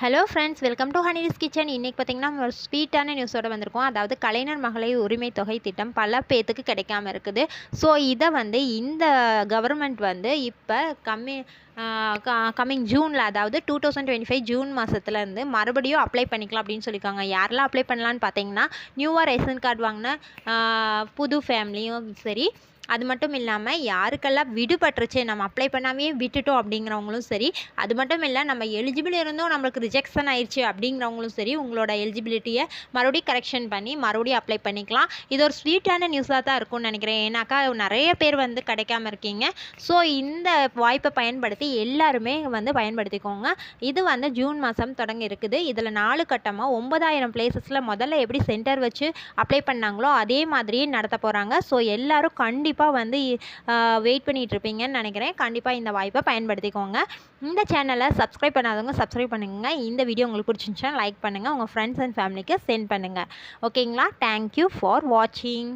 Hello friends, welcome to Honey's kitchen. இன்றைக்கி பார்த்திங்கன்னா நம்ம ஒரு ஸ்வீட்டான நியூஸோடு வந்திருக்கோம். அதாவது கலைஞர் மகளிர் உரிமை தொகை திட்டம் பல பேத்துக்கு கிடைக்காம இருக்குது. ஸோ இதை வந்து இந்த கவர்மெண்ட் வந்து இப்போ கம்மிங் ஜூனில், அதாவது 2025 ஜூன் மாதத்துலேருந்து மறுபடியும் அப்ளை பண்ணிக்கலாம் அப்படின்னு சொல்லியிருக்காங்க. யாரெல்லாம் அப்ளை பண்ணலான்னு பார்த்தீங்கன்னா, நியூவாக ரேஷன் கார்டு வாங்கின புது ஃபேமிலியும் சரி, அது மட்டும் இல்லாமல் யாருக்கெல்லாம் விடுபட்டுருச்சு, நம்ம அப்ளை பண்ணாமே விட்டுட்டோம் அப்படிங்கிறவங்களும் சரி, அது மட்டும் இல்லை நம்ம எலிஜிபிள் இருந்தும் நம்மளுக்கு ரிஜெக்ஷன் ஆயிடுச்சு அப்படிங்கிறவங்களும் சரி, உங்களோட எலிஜிபிலிட்டியை மறுபடியும் கரெக்ஷன் பண்ணி மறுபடியும் அப்ளை பண்ணிக்கலாம். இது ஒரு ஸ்வீட்டான நியூஸாக தான் இருக்கும்னு நினைக்கிறேன். ஏன்னாக்கா நிறைய பேர் வந்து கிடைக்காம இருக்கீங்க. ஸோ இந்த வாய்ப்பை பயன்படுத்தி எல்லாருமே வந்து பயன்படுத்திக்கோங்க. இது வந்து ஜூன் மாதம் தொடங்கி இருக்குது. இதில் 4 கட்டமாக 9000 பிளேசஸில் முதல்ல எப்படி சென்டர் வச்சு அப்ளை பண்ணாங்களோ அதே மாதிரியே நடத்த போகிறாங்க. ஸோ எல்லோரும் கண்டிப்பாக வந்து வெயிட் பண்ணிகிட்டு இருப்பீங்கன்னு நினைக்கிறேன். கண்டிப்பாக இந்த வாய்ப்பை பயன்படுத்திக்கோங்க. இந்த சேனலை சப்ஸ்கிரைப் பண்ணாதவங்க சப்ஸ்கிரைப் பண்ணுங்க. இந்த வீடியோ உங்களுக்கு பிடிச்சிருந்துச்சுன்னா லைக் பண்ணுங்கள், உங்கள் ஃப்ரெண்ட்ஸ் அண்ட் ஃபேமிலிக்கு சென்ட் பண்ணுங்கள். ஓகேங்களா? தேங்க்யூ ஃபார் வாட்சிங்.